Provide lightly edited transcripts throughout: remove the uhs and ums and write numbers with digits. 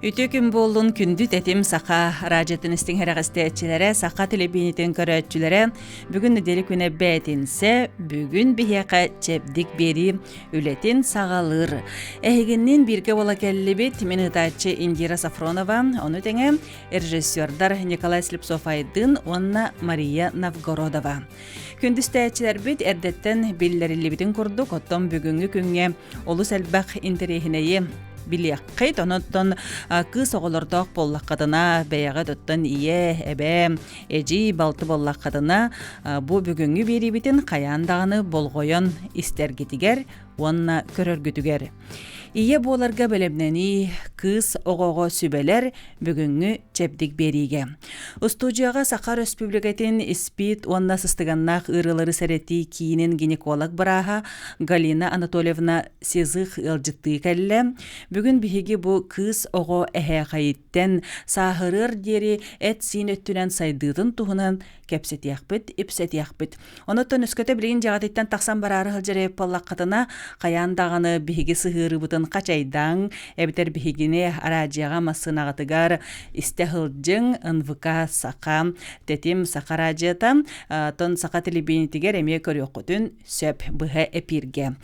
Үтөкүн болун күндү тетим сака радиотыныстың heragastечилere, сака телебинитин көрөтчүлere бүгүн неделе күнө бетинсе, бүгүн бияка чепдик бери үлетин сагалыр. Эхигиннин бирге бола келлибит мен ытаачы Индира Сафронова, оны теңе режиссердар Николай Слепцов айдын, онна Мария Новгородова. Күндүстәчилер бит эрдеттен биллерилибитин курдук, оттон бүгүнгү күнгө олус элбак интерехинеи билияккайт, оноттон кыз оголордоқ боллаққадына, бәяға доттан ие, әбә, әжи балты боллаққадына, бұ бүгінгі беребетін қаяндағыны болғойон істергетігер, онна көрөргүтүгер. Ие боларга белемнени кыз оғоға сүбелер бүгүнгү чепдик бериге. Устудияға Сақа Республикатын испит онна сыстыганнақ ырылары сәрети киінен гинеколог бараға Галина Анатольевна сезық ылжытты кәлі. Бүгін бігі бұ кыз оғы әхе қайыттен сағырыр дері әт син өттінен сайдыдын туғынан кәпсетияқпыт, ипсетияқпыт. Оноттон өскөті білген жағадеттен тақсан барары ғылжыреп боллаққатына қаяндағаны бігі сығыры бұтын қачайдан, әбітер бігіне арадияға масынағатыгар істәхілджің НВК Сақа, тетим Сақа радията, тон Сақа телебинетігер әме көріоқытын сөп бұға әпирге.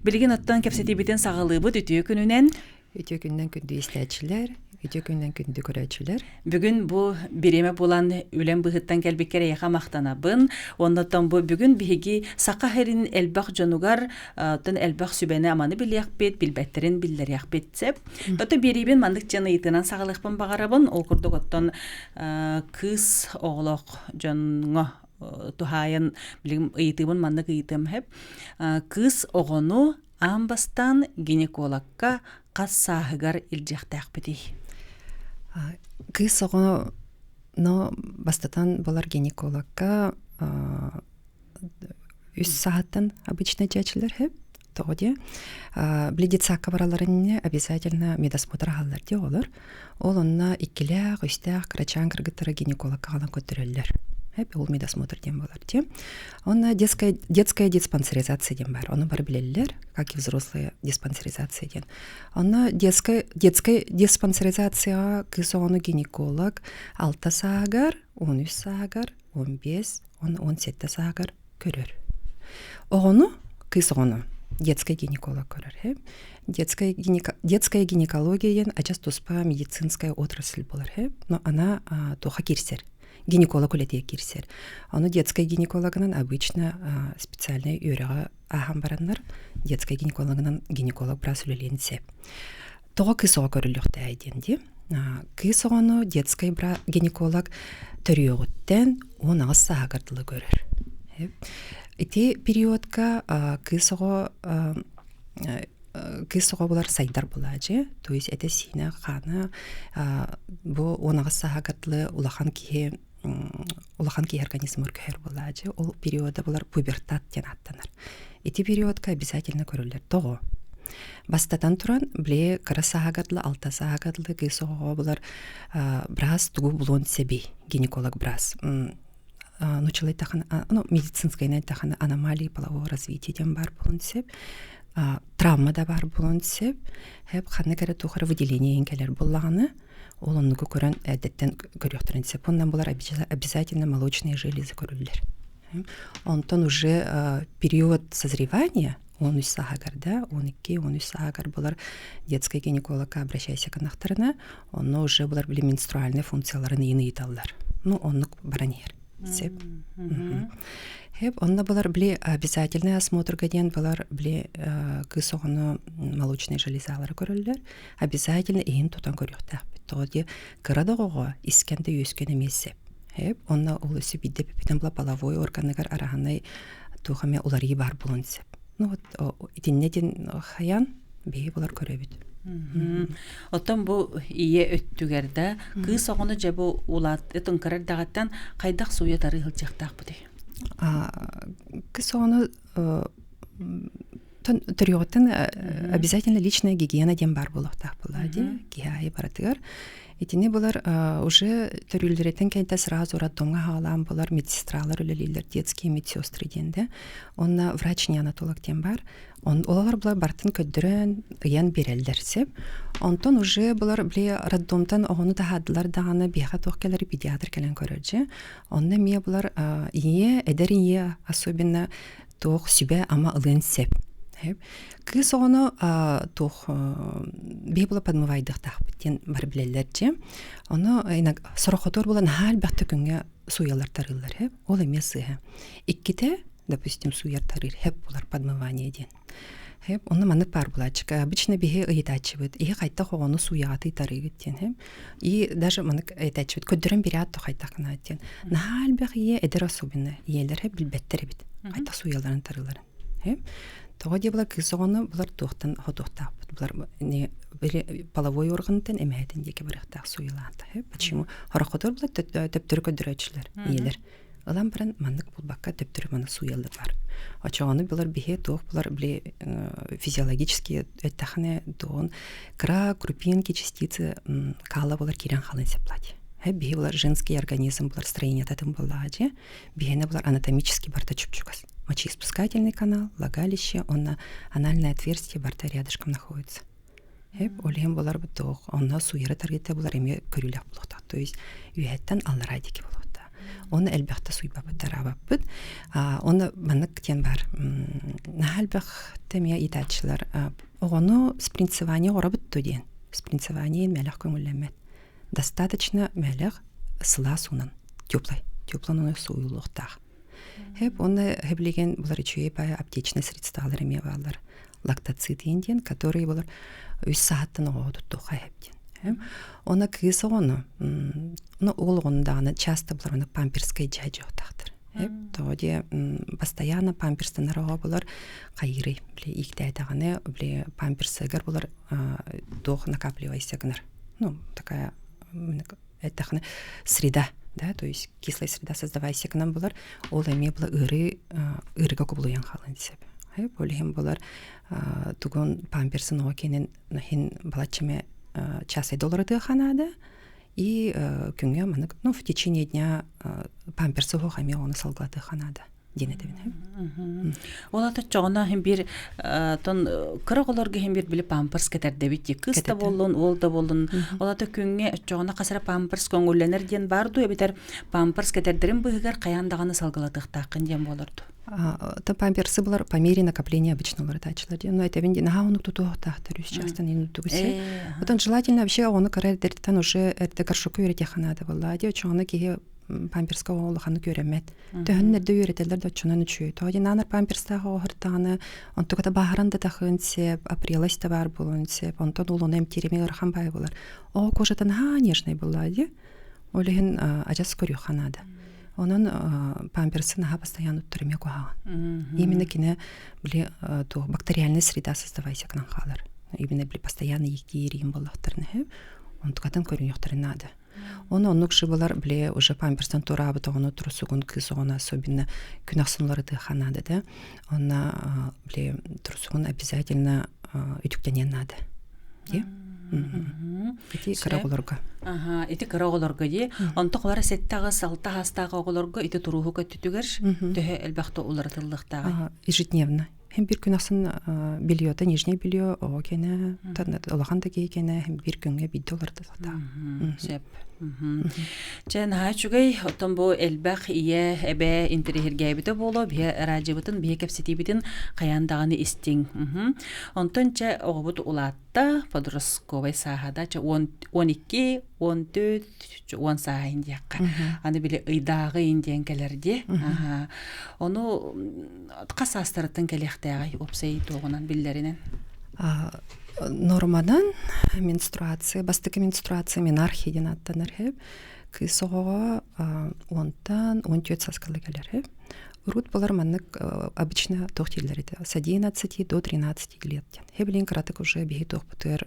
Білген оттан кәпсеті бітін сағылы бұд үтіе күнінен? Үтіе күнінен күнді істәтшілер. Үтіе күнінен күнді көрәтшілер. Бүгін бұ биреме болан үлен бұғыттан кәлбеккері яқа мақтанабын. Оннаттан бұ бүгін бігі Сақа хәрін әлбақ жонугар, тон әлбақ сүбәне аманы білияқ бет, білбәттерін білдерияқ бетсеп. Тоты берейбен мандық жаны итынан сағалықпын бағарабын. Ол күрдік оттан кыз оғылық жоныңа тухайын білігім ұйтыбын мандық ұйтым хеп. Кыз оғыну амбастан гинекологқа қас сағығар илжақтақ бітей. Кыз оғыну бастатан болар гинекологқа 3 сағаттан обычно жачылар хеп. Тоғыде. Бледицакка бараларыне обязательно медосмотр ғалар де олар. Ол онна иккіләқ, үстәқ, крачан кіргіттары гинекологқа ғалан көттірелер. Ол медосмотр дем болар де. Онна детская диспансеризация дем бар. Оны бар білелер, как и взрослая диспансеризация ден. Онна детская диспансеризация кыз оғыну гинеколог 6 сағар, 13 сағар, 15, 17 сағар көрір. Оғыну, кыз оғыну детский гинеколог көрір. Детская гинекология ачас туспа медицинская отрасль болар. Но она туха кирсер. Гинеколог үлетеге кирсер. Оны детская гинекологынан обычно специальный үйріға ағам баранлар. Детская гинекологынан гинеколог брас үлеленсе. Тоға кыз оға көріліқті әйденде. Кыз оғаны детская гинеколог төріоғыттен 10 сағырдылы көрір. Эти периодка кыз оға бұлар сайдар бұлажы. То есть это сина қаны бұл 10 сағырдылы улахан кие организм өркер бұлажы. Ол периода бұлар пубертат ден аттанар. Эти периодка обязательно көрілер. Тоғы. Бастатан туран біле қара сағырдылы, 6 сағырдылы кыз оға бұлар брас тугу бұлон себе. Гинеколог брас. Нучылай тахана, медицинская тахана аномалии полового развития дем бар болонсеп, травма да бар болонсеп, хеп ханны кәрі тухары выделение енкелер боллағаны, ол оннугу көрін әдеттен көріқтірінсеп, ондан болар обязательно молочные железы көрілер. Онтон уже период созревания, 13 сағар, да, 12-13 сағар болар детская гинекологка обращайся канақтарына, онно уже болар біле менструальные функцияларын ені еталар. Оннук баранер. Онда болар біле обязательный осмотрға ден болар біле кыз оғыны молочный железалары көрілдер. Обязательно ең тұтан көріқті. Тоғыде қырадоғыға искенді өскен емесі. Онда ол өсі бидде пепетен бұла половой органығар арағанай туғаме олары бар болынсеп. Итіннеден қаян бейі болар көребеді. Оттан бұ ие өттігерді кыз оғыны жабы улат өтін кірір дағаттан қайдақ суя тары ғылчақтақ бұды? Кыз оғыны Онтон төрөтен обязательно личная гигиена дем бар болуктак булади, кихай баратыгар. Итини булар уже төрүлдөрөтен кенте сразу роддомга халам булар медсестралар үлелилер, детские медсестры денде. Онна врач-неонатолог дем бар. Олар булар бартын көддөрөн ыян берелдерсеп. Онтон уже булар биле роддомтан огону тахадылар даганы биха тохкелер педиатр келен көрөжү. Онна мия булар ие эдерие особенно тох сүбе ама ылын сеп. Кыз оны тох бейбула подмывайдық тақпыттен бар білелерче. Оны сорохотор болан хал бақты күнге суялар тарылар. Ол емес сыға. Икките, допустим, суяр тарыр. Хеп болар подмывание ден. Оны манық бар булачык. Обычно бейе ыйтачыбыт. Ие қайтта хоғаны суяты тарыгыт ден. И даже манық ыйтачыбыт. Көддірін бері атты қайтақына ден. Нахал бәқ ие эдер особенно. Иелер білбеттері бит. Қайта суяларын тарыларын. Тоғы де бұлар кызоғаны бұлар тоқтан хотоқтақ. Бұлар половой органтен әмәйтін деке біріқтақ суйланды. Почему? Хорақотор бұлар төптірі көдірәчілер, иелер. Олан бірін маңдық бұл баққа төптірі маңдық суялды бар. Очағаны бұлар бейе тоқ бұлар біле физиологические өттіғіне доғын кра крупинки частицы кала бұлар керен қалын сеплады. Бейе бұлар женский организм бұлар строение татын бұлады. Бейені бұлар анатомический барда чүпчугас. Мочеиспускательный канал, влагалище, анальное отверстие барда рядышком находится. Олем болар бутох, онна суйры таргете болар эме көрүлөк болуктак. То есть үйөттен аллара деке болуктак. Оны элбекте суйба бутарабаппыт. Оны манык тен бар. Нахалбек теме итачылар. Огону спринцевание орабыт тоден. Спринцевание мелех көңүллемет. Достаточно мелех сыла сунан. Теплый суйлуктак. Оны хеблеген булар ичуе бая аптечный средствалар эме балар. Лактоцит инден, которые булар 3 сааттан оғуды туға хептен. Оны кыз оғыны, ол оғындағыны часто бұлар памперскай жай жоқтақтыр. Тоғыде постоянно памперстан араға бұлар қайыры, иктайдағыны памперсыгар бұлар доғы накапливайся гынар. Такая среда, да, то есть кислая среда создавайся гынам бұлар, ол әме бұлар ырыға көбілуян қалын десеп. Олем болар тугон памперсын окенен хин балачыме $1 дыханада и күнгө манык в течение дня памперсы хохаме оны салгылаты ханада денедебин. Олата чоғына хем бир тон кырыголорга хем бир биле памперс кетердебит кыз да болун, ол да болун. Олата күнгө чоғына касара памперс көңүлленер ден барду, эбитер памперс кетердерин быгар каяндаганы салгылатыктакын ден болорду. То памперсы булар по мере накопления обычно лоратачылар. Но это венди на он тут тахтарю сейчас не нутугусе. Вот он желательно вообще он карьердертан уже это каршуку юретеханада была. Девчонка ки памперского лоханы көрөмет. Төннерде юретелер да чонаны чүй. Тоди нанар памперстага охыртаны, он только бахаранда тахынсе, апреласта бар болунсе, он то улунем тиреме архамбай булар. О кожатан ха нежный была, ди. Олеген ажас көрөханада. Onun памперсына постоянно түрме куаган. Именно кине биле то бактериальная среда создавайся к нам халар. Именно биле постоянно ектирим боллахтарны. Он tukatan көрүнөктөрүн надо. Он нукшыбалар биле уже памперстан турабы тогону турсугун кызона особенно күнахсынлары дыханада да. Она биле турсугун обязательно үтүктенен надо. Ди? Ити караголорга. Ити караголорга ди. Онтоклары сеттагы салта хастагы оголорга ити туруху көттүгөр. Төһө элбахта улартылыктагы. Ежедневно. Hem bir gün asın biliyor da nijne biliyor o gene olağanda gene hem bir günge $1 da. Sep. Çen haçugay otan bu elbaq iye ebe interhergabite bolo bi rajibutun bi kapsitibitin qayandağını isting. Ontonca oğubut ulatta podroskovay sahada 12 14 10 saha indiyaqqa. Ani bile ıydağı indiyen kelerdi. Onu qasastırıtın kelextəği opsay toğunan billerinin. Нормадан менструация, бастыки менструация менархия ден аттанар хеп. Кысоға онтан 14 саскалы келер хеп. Урут болар маннык обычно тохтиллер иде. С 11 до 13 лет. Хеблин кратык уже беги тохпутыр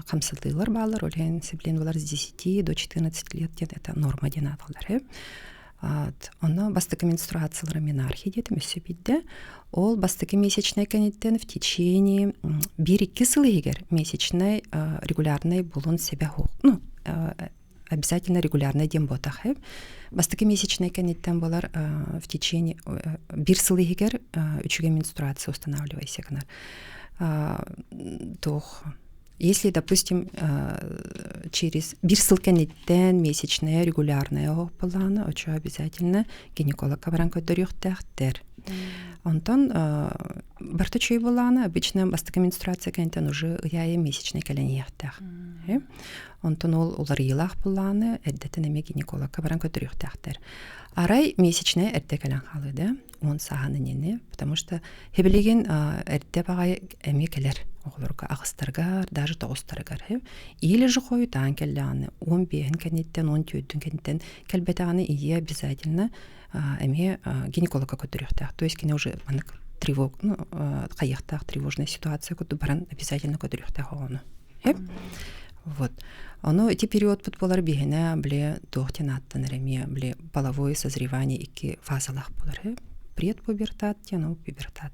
камсылдылар балар, олен себлин болар с 10 до 14 лет. Это норма ден аталар хеп. Оны бастыкы менструациялары менархия детим өссө бидде. Ол бастыкы месячный кенеттен в течение 1-2 сыл егер месячный регулярный булун себе хук. Обязательно регулярный дем ботах. Бастыкы месячный кенеттен болар в течение 1 сыл егер 3 менструация устанавливайся канар. Если, допустим, через 1 сыл кенеттен месячная регулярная плана, очень обязательно гинеколог баран көтөрүктәхтер. Онтон барточой булана обычно бастыкы менструация кенеттен уже яе месячный каленияхтах. Онтон олар йылах буланы эддетен эме гинеколог баран көтөрүктәхтер. Арай месячная эрте калан халыды, он саханы нене, потому что хебелеген эрте багай эме келер. Оғылырға ағыстырғар, даже тоғыстырғар. Или же қойдан келланы, 15 кенеттен, 14 кенеттен кәлбетағаны ие обязательно әме гинекологқа көтіріқтақ. То есть кене уже қайықтақ, тревожная ситуация көті баран обязательно көтіріқтақ оғыны. Вот. Оно эти период болар бігіне біле тоқтен аттаныр әме, біле половое созревание екі фазалақ болар. Предпубертат, пубертат.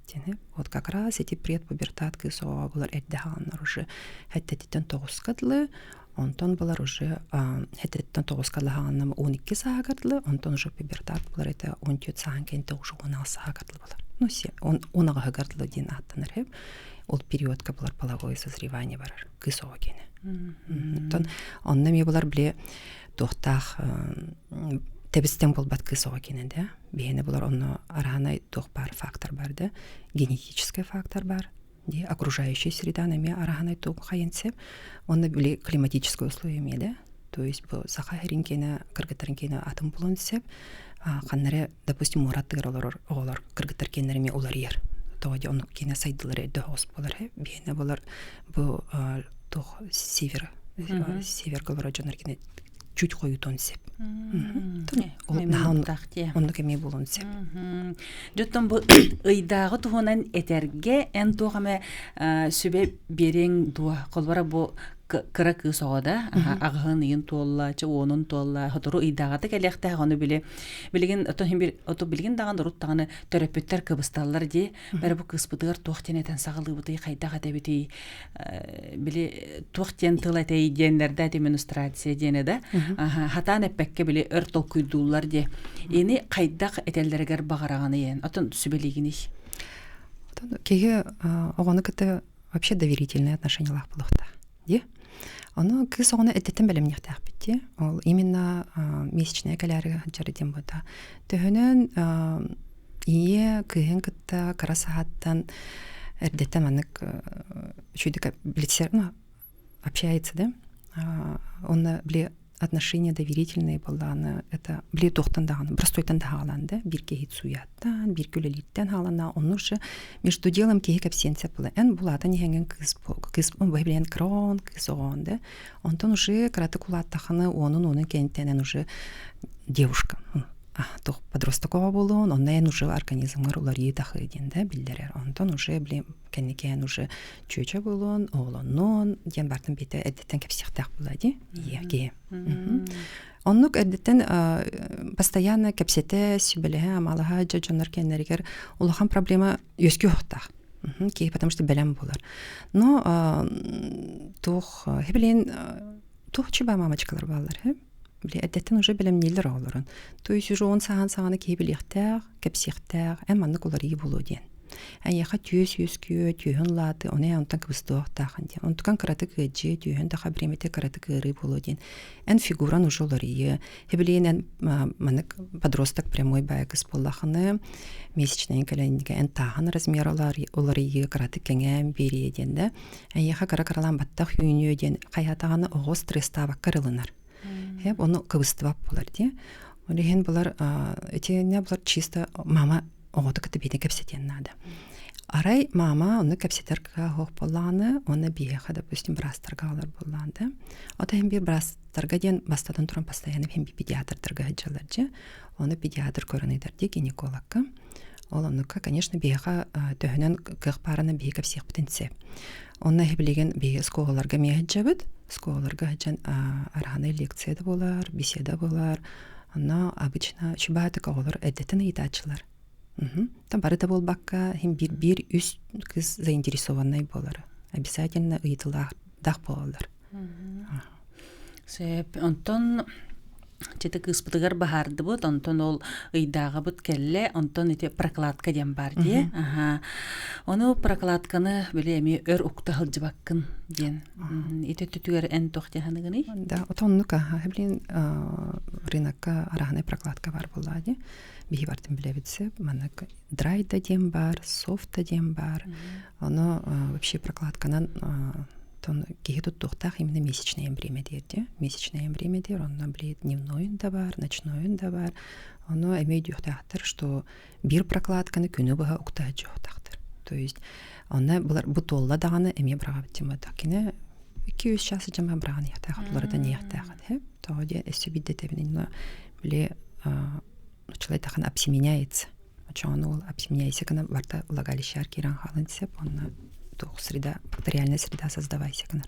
Вот как раз эти предпубертат кысоо булар эддеханнар уже хэттетитен тоғускадлы, онтон булар уже хэттетитен тоғускадлы ханнам 12 саагадлы, онтон уже пубертат булар это 14 саан кенте уже 16 саагадлы булар. Ну се, он агагадлы ден аттанар хеп. Ол периодка булар половое созревание барар кысоо кене. Онна ме булар биле тохтах Тебістен болбат кысоға кенеде. Бейіне бұлар оны арағанай тоқ бар фактор бар да. Генетический фактор бар. Окружающая среда нәме арағанай тоқ қайынсеп. Оны біле климатическое условие меді. То есть бұл сақа херінкені, кыргыттарын кені атым бұлын сеп. Қаннары, допустим, мұраттығыр олар кыргыттар кенлеріме олар ер. Тоғаде оны кені сайдылары өді ғос болар. Бейіне бұлар бұл тоқ север ғылыра жанар кені чуть қойытон сеп. Онды кеме болуын сеп. Жоттон бұл ұйдағы тұғынан әтерге ән тұғаме сөбе берең дуа. Қолбара бұл кыра кыз оғада, ағығын үйін туолла, оның туолла, ғытыру ұйдағаты кәліяқта ғаны білеген, ұты білген даған ұруттағаны төрөппеттер кыбысталылар де, бәрі бұл кыспыдығыр туақтенетен сағылы бұты қайдақ әдәбеті біле туақтен тыл әтей денлерді әте менструация дені да, хатан әппәкке біле өр тол күйдулар де, ені қайдақ әтелдергер бағарағаны ен, ұтын сүбелегені. Кеге оғаны күті вообще доверительные отношения лақпылықта. Оно кыз оғаны әдеттен бәлемнеқтәқ бітті. Ол именно месячная кәләрі жарыден бұда. Төхінен ие күйін күтті қара сағаттан әрдеттен мәнік үшүйді білетсер, общается, да? Оны біле отношения доверительные боланы, это біле тоқтан дағаны, простойтан дағаланды, бір кейт суяттан, бір көлелеттен халана, оны уже между делом кейк абсенция была. Ән бұлады нехенген кыз бәйбілен крон, кыз оғанды. Онтан уже қараты кулаттақаны оның кенттенен уже девушка. Тоқ подростокова болуын, оннайын уже организмғыр олар етақы еденді білдерер. Онтан уже білем кәнекен уже чөчі болуын, оғылынын, ден бартын беті әдеттен кәпсіқтақ болады. Еге. Оннук әдеттен постоянно кәпсеті сүбілігі амалыға жонар кәнерігер олыған проблема өскі оқтақ. Кей, потому что бәлем болар. Но тоқ, хебілен, тоқ чыба мамачкалар балар, әдеттен уже білем нелер оларын. То есть уже он саған-сағаны кейбіліқтәғ, кәпсіқтәғ, әманнық олар ей болу ден. Әйеға түйес өскө, түйін латы, оны әнтан кібістіғақтағын ден. Онтыған қараты кәджі, түйін дақа біреметі қараты кәрі болу ден. Ән фигуран уже олар ей. Хебілейін ән манық подросток прямой бәйгіз болақыны, месячнайын кәләнеге ән тағын размер олар ей қараты кәңәм бері еденді. Әйеға қара-қаралан баттақ үйіне өден, қаятағаны оғы стресстава қарылынар. Оны кыбыстывап болар де. Олеген болар, этене болар чисто мама оғыды күті бейді кәпсетен нады. Арай мама оны кәпсетерға хоқ боланы, оны бейеға, допустим, брастарға алар боланды. Ота hem bir брастарға ден бастадан тұран постоянно hem bir педиатрдарға ғаджалар же. Оны педиатр көрінейдер де гинекологқа. Ол оныққа, конечно, бейеға төхінен қық параны бей кәпсеқ бітінсе. Оны хеблеген бейе скоғаларға мейхаджабыд. Сколларға жан арханы лекцияда болар, беседа болар, Онно обычно чубатык олар эдетен ыйтачылар. Там бары да болбакка хим бир үс кыз заинтересованный болар. Обязательно ыйтылар дах болар. Сөп, онтон чете кыспытыгар бахарды бут, онтон ол ыйдага бут келле, онтон ите прокладка дем бар дие. Оны прокладканы биле эми өр укта хылжыбаккын ден. Ите түтүгөр эн тохтяханыгыны. Да, отоннука хэблин рынокка араханай прокладка бар буллади. Бихи бартын билебитсе, манак драйда дем бар, софта дем бар. Оно вообще прокладканан тон кихитут тухтах именно месячное время дерди. Месячное время дер, он блит дневной да бар, ночной да бар. Оно имеет юхтахтер, что бир прокладканы күнү бага укта жохтахтер. То есть она бутолла даганы эме брага тема такине 200 часы жама браганы яхтахатларда не яхтахат. Тоди эсүбидде тебинин биле человек тахан обсеменяется. Он обсеменяется, когда варта влагалище аркиран халынсеп, он тух среда, бактериальная среда создавайся, канар.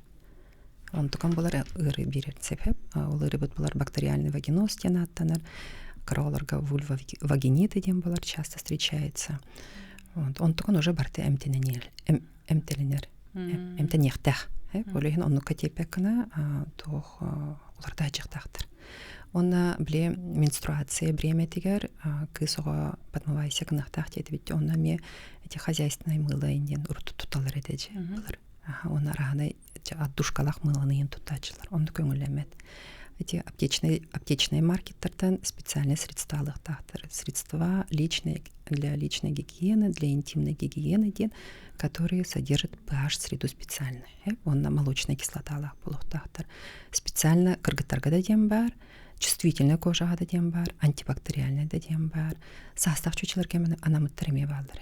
Он тукан булар ыры бирерсеп, ол ыры бут булар бактериальный вагиноз тенаттанар, короларга вульва вагиниты дем булар часто встречается. Он тукан уже барты эмтеленер, эмтенехтах. Олеген онну катепекана тух уларда жыктактыр. Онна биле менструация бремя тигер кысога подмывайся кнахтах тетбит онна ме эти хозяйственные мыло инден урту туталар эдеже булар. Онна рахана отдушкалах мыланы ин тутачылар. Онны көңүлемет. Эти аптечные маркеттерден специальные средства алыктактыр. Средства личные для личной гигиены, для интимной гигиены ден, которые содержат pH-среду специально. Онна молочная кислота алах булуктактыр. Специально кыргыттарга да дем бар. Чувствительная кожа да дем бар, антибактериальная да дем бар. Састав чучелар кемен анамыттырыме балдыр.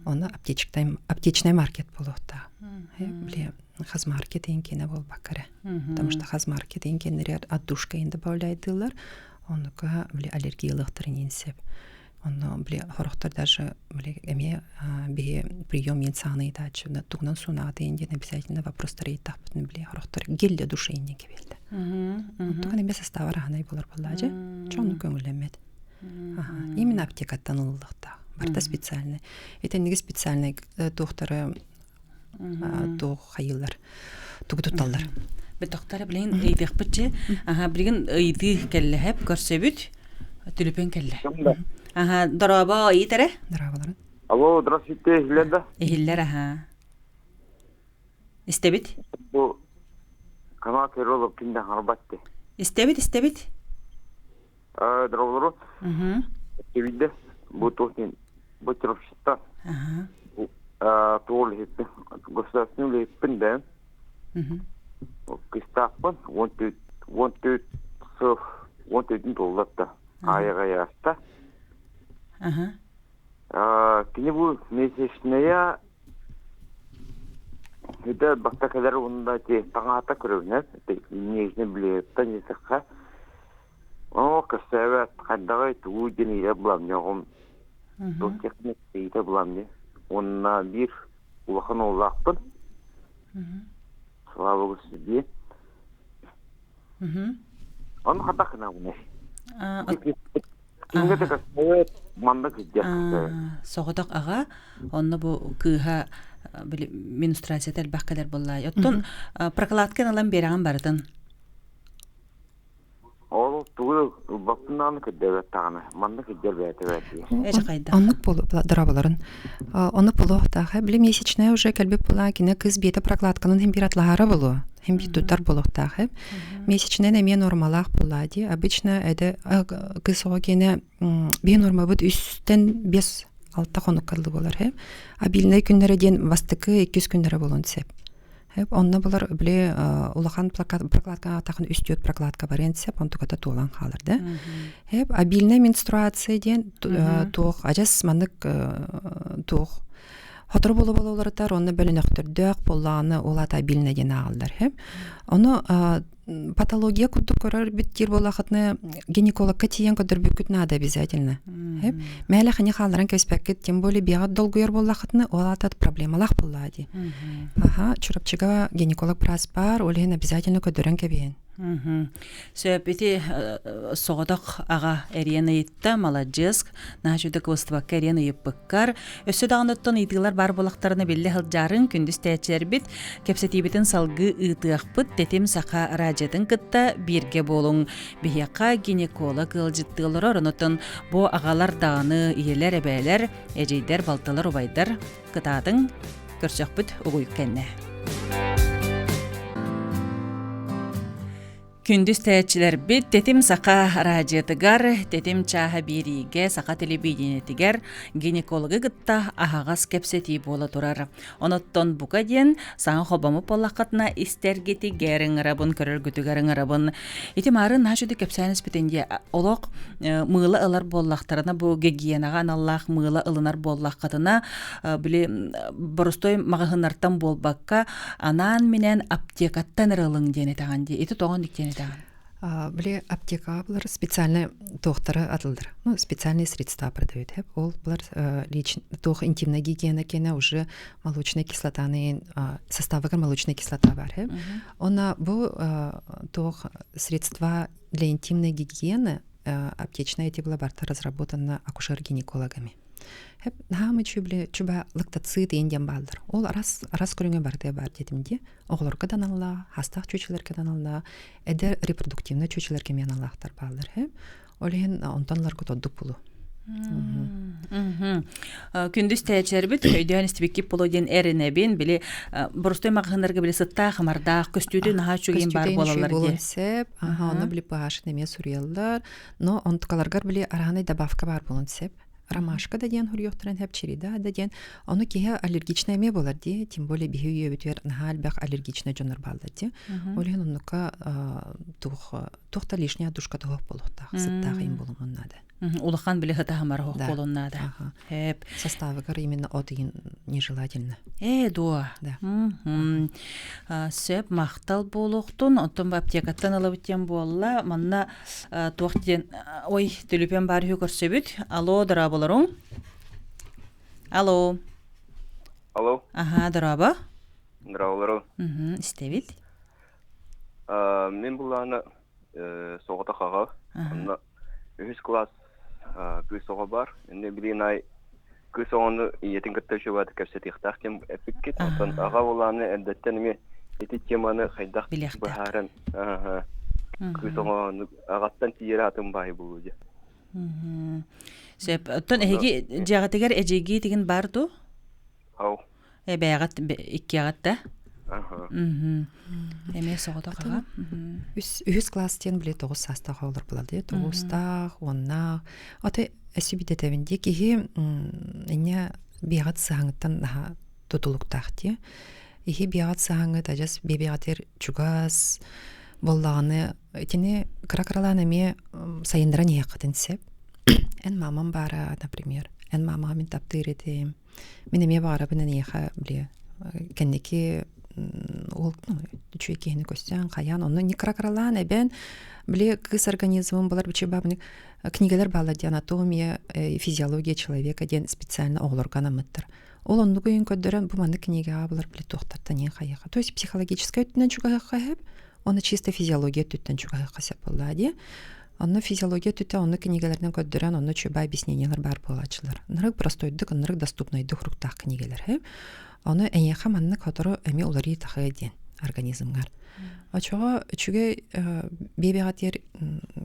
Оны аптечный маркет болуқта. Бле, хазмаркет енкене бол бакаре. Потому что хазмаркет енкенлер отдушка енді бауляйдылар. Онука бле аллергиялықтырын енсеп. Оны бле хорохтар даже бле эме бе прием енсаны идачы. Тугнан сунаты енген обязательно вопростары етапытын бле хорохтар гелде души енген кебелді. Туган эме состава раханай болар боллажы. Чону көңілемет. Именно аптекаттан ылылықта. Барта специальный. Это не специальный докторы тух хайылар. Тугутуталлар. Бе доктора билен ыйдык битче. Билген ыйды келле хеп көрсөбүт. Телефон келле. Дороба ыйтере? Дорабалар. Алло, здравствуйте, Леда. Эхиллер, Истебит? Бу канал Керолов кинде харбатты. Истебит? Дровлору. Истебидде. Бу тохтин бутровшта. Туол хитте. Государственный леппинде. Кыстаппын, wanted долларда. Аяга яста. Кини бу месячная это бакта кадар унда те таңата көрүнөт. Нежне биле танисакка. Касават кандагай туу денеге булам жогум. Тохтекне дейте булам не. Онна бир улахан улакпын. Слава себе. Он хатакна уне. Кингете касават манда кидя. Согодок ага, онны бу кыха менструация талбаккалар боллай. Оттон прокладканы алан бераган бардын. Ол туу бактынан кидя тагына. Манда кидя бете. Эже кайда. Оннук болуп дорабаларын. Оны полуктагы биле месячная уже келбеп була кине кыз бете прокладканын температуралары болу. Hem bir tutar buluqtağıb. Mesečne ne normalaq buladı. Обычно это kız o gene bir normal bud üstten 5-6 xonuk kaldı bolar hep. Abilne günlere den vastıkı 200 günlere bolonsep. Hep onna bular bile ulaqan prokladka taqın üstüt prokladka barensep on tukata tolan qalırdı. Hep abilne menstruasiya den toq ajas manık toq Hatır bolu-bolulарытар, оны бөлінөктөрдөк болланы олата билнеген ağılдар. Оны патология куту көрөр бүттер болақытны гинекологка тиен көдөр бүкіт надо обязательно. Мәлі қане қалдыран көспәккет, тем более бияғат долгуер болақытны олатат проблемалақ болады. Чурапчыға гинеколог прас бар, олеген обязательно көдөрен кебейін. Сөп ити соғдақ аға әрен ыйтта Молодежск, нажудық выстыбаққа әрен ыйыппыққар. Өссі дағыныттон итығылар бар болақтарына белі хылджарын күндіз тәчілер бит, кепсетибетін салғы ыйтығықпыт тетім сақа радиятын кытта бірге болуң. Бейяқа гинеколог ылжыттығылыр орынытын бұ ағалар дағыны иелер әбәлер, әжейдер, балталар, обайдар кытадың көрсөк бүт ұғой кәнне. Күндүз тәчилер бит тетим сақа радиотыгар, тетим чаха бириге сақа телебидениетигер гинекологы гытта ахагас кепсети бола турар. Оноттон бука ден саң хобамы поллақатына истергети герин рабын көрөргүтүгерин рабын. Итимары нажуды кепсәнес битенде олоқ мыйлы ылар боллақтарына бу гигиенага аналлах мыйлы ылынар боллақатына биле боростой магахынартан болбакка анан менен аптекаттан ырылың дене таган ди. Ити тогон диктене Были аптека булар специальные доктора атылдыр. Ну, специальные средства продают. Ол булар лично тох интимная гигиена кене уже молочная кислота, составы молочной кислота бар. Она бу тох средства для интимной гигиены аптечная эти была барта разработана акушер-гинекологами. Нахамы чуба лактоцит инден балдыр. Ол раз көріңе барды бар дедімде, оғылыр кадан алла, хастақ чөчелер кадан алла, әдер репродуктивны чөчелер кемен аллақтар балдыр. Олеген онтанлар көтоддық бұлу. Күндүз тәчер бит өйдөн истибекки полоден эренебин биле боростой магындарга биле сытта хамардак көстүдү наха чөген бар болалар ди. Аны биле баш неме сурьялдар, но онткаларгар биле араны добавка бар болун сеп. Ромашка да ден хурьёхтаран хеп череда да ден. Ону кеге аллергичная ме болар ди, тем более бихи өбүтер нахал бак аллергичная жонор балда ди. Олеген онука тухта лишняя душка тох болуктак, сыттак им болумун нада. Улахан биле хата хамар хох болун нада. Хеп составыгар именно один нежелательно. Дуа. Сөп мақтал болуқтун, онтон аптекаттан алып өткен болла, манна туақтен, ой, төліпен бар көрсөбүт. Алло, дыра боларың? Алло. Алло. Аха, дыраба? Дыра боларың. Истебит. Мен бұланы соғыта қаға. Үз класс көз соға бар. Енді білейін ай көз соғаны етін күтті жөбады кәпсет иқтақ тем әпіккет. Аға боланы әндеттен ме еті теманы қайдақ бұхарын. Көз соғаны ағаттан тиері атын бай болуды. Сөп, оттон әйге жағатығар әжеге деген барду? Ау. Бәйағат, ikki ағатта? Эме соғыда қаға? Үз класстен біле 9 састақ олар болады. 9-тақ, 10-нақ. Оты әсі бідетәвінде кеге әне бейғат сағыңыттан тұтылықтақ де. Еге бейғат сағыңыт ажас бейбейғатер чугас боллағаны. Этіне қыра-қыралан әме сайындыран еқытын сеп. Ән мамам бара, например. Ән мамаға мен таптыр етем. Мен әме бара бінен еқа біле. Кәннеке ол чуекені көстен қаян, оны не қыра-қыралан әбен біле кыз организмым болар бүче бабыны книгелер бала де анатомия, физиология человека ден специально оғылырғана мұттыр. Ол онды көйін көддірін бұманды книге абылар біле тоқтартан ең қаяға. То есть психологическая өттінен чуғайыққа әп, оны чисто физиология өттінен чуғайыққа сәп болла де. Оны физиология түтті, оны книгелерден көддірін, оны чөба объяснениялар бар болачылар. Нырық простойдық, нырық доступнойдық рұқтақ книгелер. Оны әйеқа манны қатыры әме олары тақы ден организмгар. Очоға үчіге бейбеғатер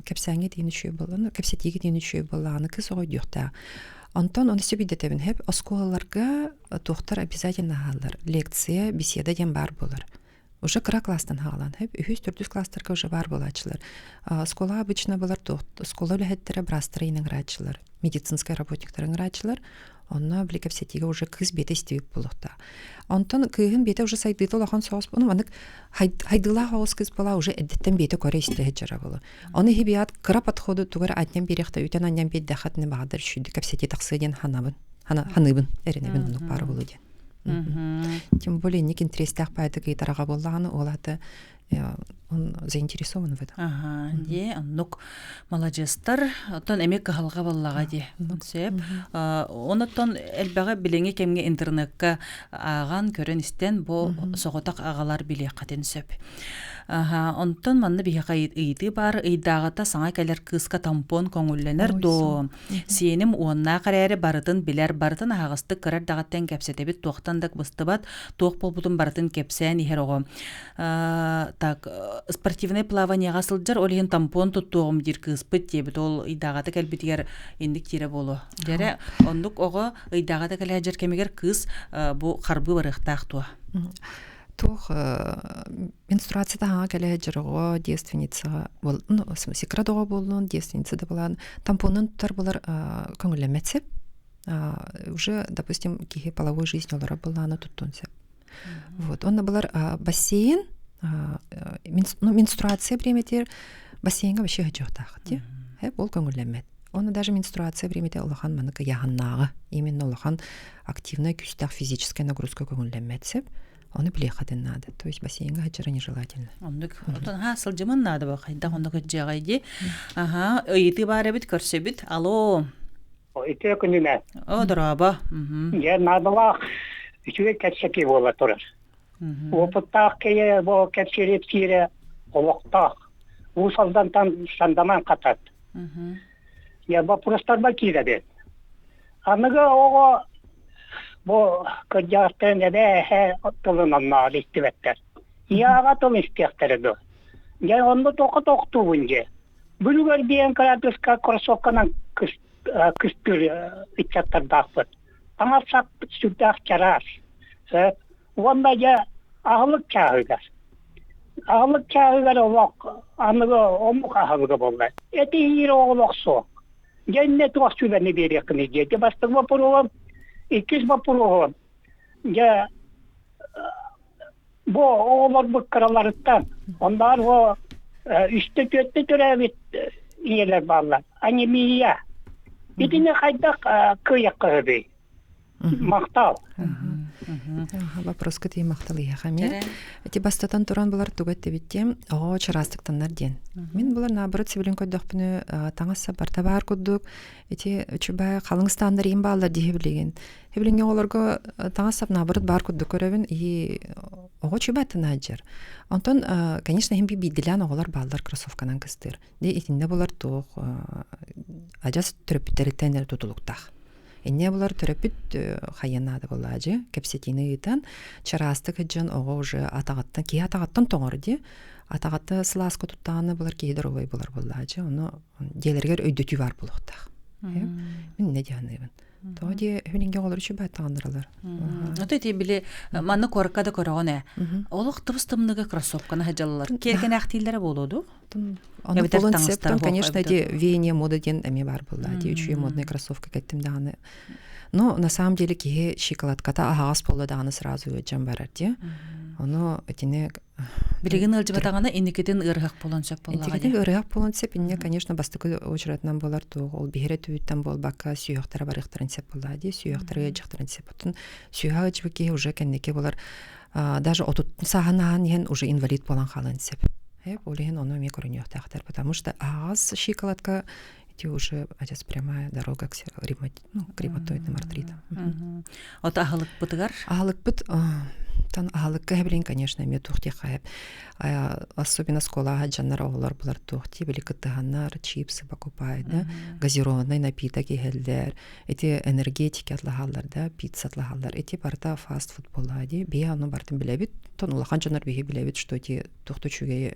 кәпсәңе дейін үші боланы, кәпсетеге дейін үші боланы кіз оғай дүйіқта. Онтан оны сөбейдетәбін хеп, осколаларға тоқтар обязательно ғалар. Лекция, беседа ден бар болар. Уже кыра класстан хаалан хеп, үхіз түрдүс класстарға уже бар болачылар. Скола обычно болар тоқт, скола үләхеттері брастырайының рачылар, медицинская работниктарын рачылар, онна біле кәпсетеге уже кыз беті істебек болуқта. Онтан күйін беті уже сайдыды олақан соғыз болу, оны хайдыла қауыз кыз бола уже әдеттен беті көре істеге жара болу. Оны хебият кыра подходы тугар аднен беректі үтен аннен бет дақатыны бағадар шүйді кәпсете тақсыден ханыбын, әрінебін ұнық бары болу ден. Тем более ник интерестах пайда гейтараға боллағаны олады он заинтересован в этом. Де, аннук молодежстар, тон эмек кахалға боллаға де. Онаттон әлбәға білеңе кемге интернетка аған көрін істен бұл соғытақ ағалар біле қатын сөп. Онтон манны биһиха ыйты бар, ыйдаагата саңа келер кыска тампон коңулленер до. Сеним уонна карайры барытын билер, барытын ағысты кырар дағаттен кепсетебит туақтандық быстыбат, туақ болбутын барытын кепсен ихер оғы. Так, спортивный плаванияға сылджар, олеген тампон туттуғым дир кыспыт дебіт, ол ыйдаагата кәлбітігер ендік тире болу. Жәре, ондық оғы ыйдаагата кәлі әжер кемегер кыз бұ қарбы барықтақ туа. Тух менструацияда аңа кәлі жырығы девственница бол, ну, в смысле, крадоға болуын, девственницада болан, тампонын тұтар болар көңілемәтсеп, уже, допустим, кихе половой жизнь олара боланы тұттунсеп. Вот, онна болар бассейн, менструация времетер, бассейнға вообще ғажоқтағы, ол көңілемәт. Оны даже менструация времете олахан маныка яғаннағы, именно олахан активная күстақ физическая нагрузка көңілемәтсеп, оны білеқадын надо. То есть бассейнға хаджара нежелательно. Ондық, сылжыман нады ба, қайда ондық хаджағайде. Үйті бары біт, көрсе біт. Алло. Үйті күніне. О, дұраба. Я надылақ үшіге кәтсеке бола тұрыр. Опыттақ кeye бұл кәтсерет кері олықтақ. Бұл салдан сандаман қатат. Я вопростарба кире бет. Анығы оғы бұл күрдяқтың әбе тұлынанна листіветтер. Яға тұл істектері. Я онды тоқты бұнде. Бүлігер бейін градуска кроссовканан күстір үтчаттардақ бұд. Аңа сақ сүрдақ чарас. Онда я ағылық кәғығар. Ағылық кәғығар олақ, анығы омық ағылығы болды. Әті ері оғылық соқ. Я туақ сүләні берекіні деді. Бастық вапыруым, 200 вапыруым. Я бұл оғылар бұл қыраларыттан. Ондар бұл үсті-төтті түрәвет иелер балар. Анемия. Бетіне қайдақ көйек қығыбей. Мақтал. Вопрос кітей мақталы яғаме. Эти бастатан туран бұлар тугатты бітте, оға чарастықтанлар ден. Мен бұлар наоборот себелен көйдіқ бұны таңаса барта бар көддік, эти үчібай қалыңстандар ең балар дейі білеген. Хебіленген оларға таңасап наоборот бар көддік көревін, оға чүбәттін аджар. Онтон, конечно, хем бейділен оғалар балар кроссовканан кыстыр. Де етінде бұлар туқ, ажас түріпіттеріттендер тұтылықтақ. Энне булар төрөпүт хайянады болажы, кепсетини ыйтан, чарасты кыджан ого уже атагаттан, ки атагаттан тоңорди, атагатты сласко туттаны булар кейдер олай булар болажы, оны делергер өйдөтү бар булуктак. Мен не дияныйбын. Тоди хүнинге олар үчү байтагандыралар. Оты биле манны коркада көрөгөнө. Олук тыбыстымныгы кроссовканы хажалалар. Керген актиллери болоду. Оны полонцептон, конечно, де веяние мода ден эме бар булла. Де үчү модный кроссовка кеттим даганы. Но на самом деле кие шоколадката агас болду даганы сразу өчөн барар де. Оны этине билеген ылжыбатагана инникетен ыргак полонцеп боллаган. Инникетен ыргак полонцеп инне, конечно, бастыкы очратынан болар туг. Ол бихере түттен бол бака сүйөктөр барыктырын сеп болду. Де сүйөктөр жактырын сеп бүтүн. Сүйөгө жибеке уже кеннеке болар. Даже отут саганан ен уже инвалид болан халын сеп. Олеген оны мне көрүнөктактар, потому что агас шоколадка эти уже отец прямая дорога к ревматоидным артритам. От агылык бытыгар? Агылык быт, тан агылык кэбилин, конечно, эме тухти хайып. Особенно скола жаннар оғылар бұлар тухти, били кыттыганнар, чипсы покупают, да, газированный напиток ехелдер, эти энергетики атлахаллар, да, пицца атлахаллар, эти барда фастфуд болады, бия аны бартын билебит, тон улахан жаннар биге билебит, что эти тухту чугая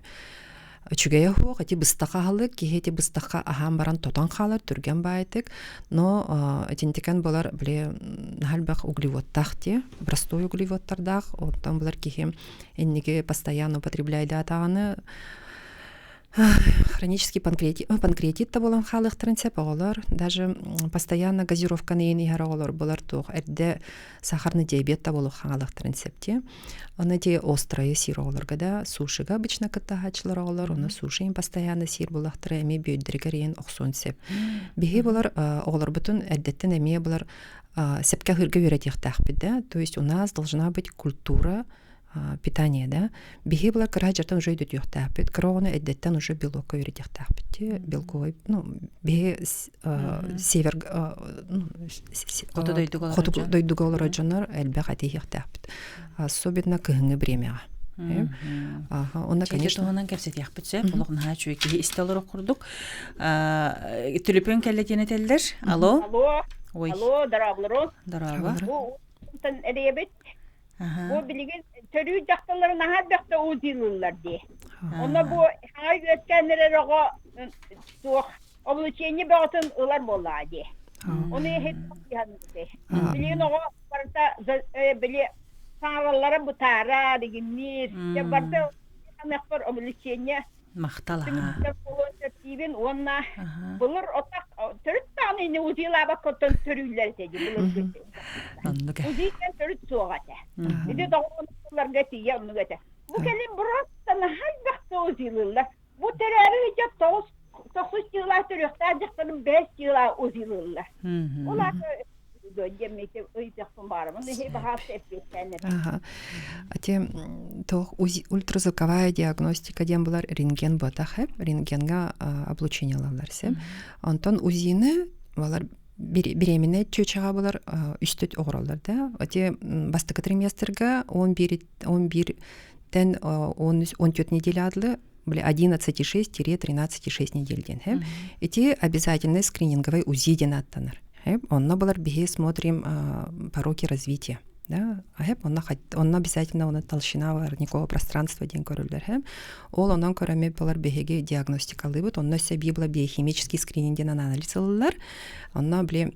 хук, эти быстака халык, кихети быстака ахам баран тотан халар, түрген байтык, но этинтекен болар биле нахальбах углеводтах те, простой углеводтардах, оттан болар кихем энниге постоянно употребляйда атағаны, хронический панкреатит та болан халык трансеп оголар, даже постоянно газировка нейни оголар болар тух, эрде сахарный диабет та болу халык трансепте. Оны те острые сир оголарга да, сушига обычно кыттагачлар оголар, оны суши им постоянно сир болахтыра эме бүйдіргер ен оксон сеп. Бихи болар оголар бүтін эрдеттен эме болар сепке хырга веретихтах биде, то есть у нас должна быть культура питание, да, бихи была караджартан уже идет ёхтапит, кровно эддеттан уже белок веретихтапит, белковый, ну, бихи север, хоту дойдугол раджанар эльбе хати ёхтапит, особенно кыгыңы бремя. Онна, конечно, Онан кепсет яхпытсе, болоғын ха чуеки истелер окурдук. Түліпен кәлетені телдер. Алло? Ой. Алло, дараблары. Дараба. Бу тан эребет. Бу билген төрү жакталарын хаддакта узилулар ди. Онда бу хай өткәнләре рога тух облучение батын улар болла ди. Оны хеп янды. Билген ого барта биле саңалары бу тара дигенни. Я барта нәфер облучение Мақтала. Тивен онна булыр отак төрт таны не узилаба коттон төрүлләр теди булыр. Аннука. Узилен төрт сугата. Иде дагыларга тия онугата. Бу келин бураттан хайбакта узилылар. Бу терәре жап тоғыз жыла төрөктә жактан 5 жыла узилылар. Улар дөньемете ыйдыктан бармын. Не бахас эппеттәне. Ате тох ультразвуковая диагностика дем булар рентген ботахе, рентгенга облучение алаларсы. Антон узины булар беременный чөчага булар үстөт огыралар да. Ате бастыкы триместрга 11-тен 14 неделя адлы 11,6-13,6 недельден. Эти обязательные скрининговые УЗИ денаттанар. Онна булар бихе смотрим пороки развития. Да, онна обязательно она толщина воротникового пространства ден көрүлөр. Ол онан көрөмө булар бихеге диагностикалыбыт, онна себи була биохимический скринингден анализ алалар. Онна биле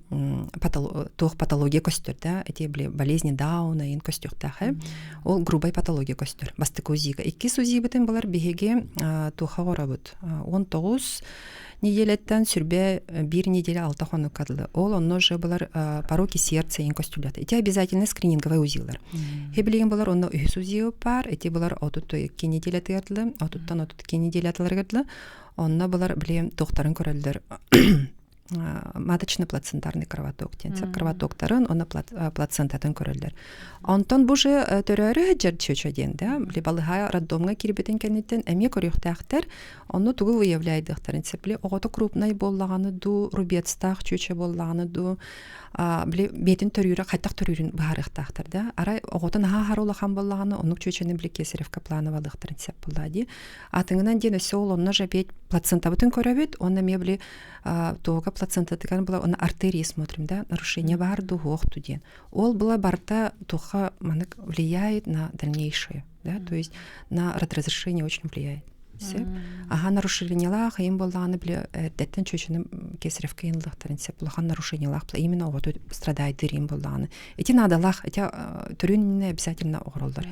патология көстөр, да, эти биле болезни Дауна ин көстөртә. Ол грубай патология көстөр. Бастык УЗИга 2 УЗИ битен булар бихеге туха горабыт. 19 неделеттен сүрбе 1 неделя 6 хонук кадылы. Ол онно же булар пороки сердца ин көстүлөт. Эти обязательно скрининговый УЗИлар. Хеблеген булар онно үс УЗИ бар. Эти булар 32 неделя тыгырдылы, 32 неделя тылыргыдлы. Онно булар биле доктарын көрөлдөр. Маточно-плацентарный кровоток. Кровотоктарын оны плацентатын көрөлдөр. Антон бу же төрөрө жерчөчөден, да, биле балыга роддомга кирбетен кенеттен эме көрөктактар, оны тугу выявляйдыктар. Инсепле ого крупный боллаганы ду, рубецтак чөчө боллаганы ду, биле бетин төрүрө кайтак төрүрүн баарыктактар, да. Арай оготун харулахан боллаганы, оны чөчөнү биле кесаревка плановалыктар инсеп булдади. Атыңынан ден сол онно же бет плацентабытын көрөбүт, оны ме биле тога плацента деган була, оны артерии смотрим, да, нарушение бар ду хохту ден. Ол була барта туха манык влияет на дальнейшее, да, то есть на разрешение очень влияет. Нарушениялах им болланы биле деттен чөчөнү кесаревка инлыктар инсеп булган нарушениялах именно оготу страдает дирим болланы. Эти надалах, эти төрүнүнө обязательно огролдар.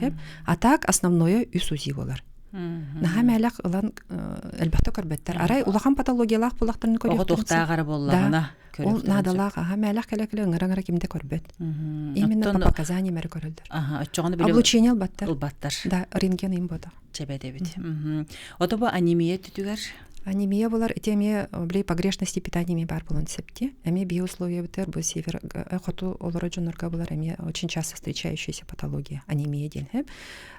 А так основное үс УЗИ болар. Наха мәләк ылан әлбәттә көрбәттәр. Арай улахан патологиялах булактарын көрөп. Ого тохтагары боллагына көрөп. Ол надалах ха мәләк кәлекле ыңгара кимдә көрбәт. Именно по показаниям мәр көрөлдөр. Оччоны биле. Облучение албаттар. Албаттар. Да, рентген им бода. Чебеде бит. Отоба анемия түтүгәр. Анемия булар, этеме блей погрешности питания бар булын септе. Эме биоусловия битер бу север хоту олора жонорга булар эме очень часто встречающаяся патология анемия ден.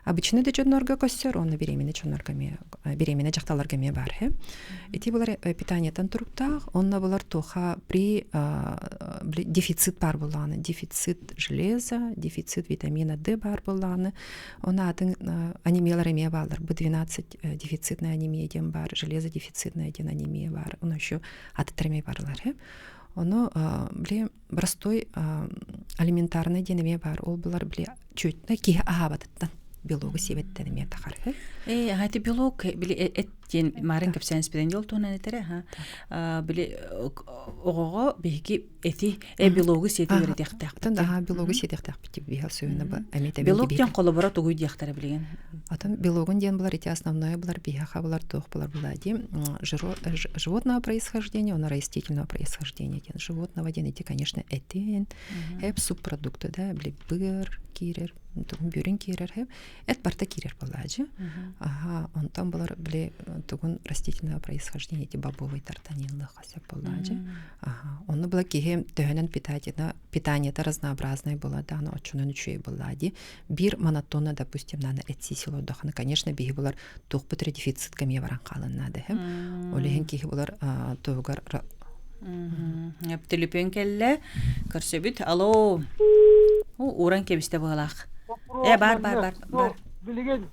Обычно де жонорга көссөр, оны беременный жоноргаме, беременный жакталаргаме бар. Эти булар питаниятан туруктак, онна булар тоха при дефицит бар буланы, дефицит железа, дефицит витамина D бар буланы. Она атын анемиялар эме балдар. B12 дефицитная анемия ден бар, железо дефицитная ден анемия бар. Оны еще аттырмай барлар. Оны биле простой алиментарный денеме бар. Ол булар биле чөтнө ки ахабаттан биологы себеттен эме тахар. Хати биолог биле эттен марын кепсенс биден жол тонан этере, биле ого беги эти биологы сети бердектак. Танда биологы сетектак битип бихал сөйнө ба эмете биологи. Биологтен коллабора тугуй дияктары билген. Атын биологын ден булар эти основное булар биха булар тох булар булади. Животного происхождения, он растительного происхождения. Животного ден эти, конечно, этен, субпродукты, да, биле быр, кирер, бюрин кирер, эт барта кирер булади. Он там булар биле тугун растительного происхождения, эти бобовый тартанинлы хасеп булади. Он була кихе төхөнөн питание-то разнообразное было, да, но очунун үчөй булади. Бир монотонно, допустим, наны этси силодоханы, конечно, биги булар тухпутре дефицит кеме баран калыннады. Олеген кихе булар тугар. Телефон келле, көрсөбүт. Алло. Уран кебисте булак. Бар. Билген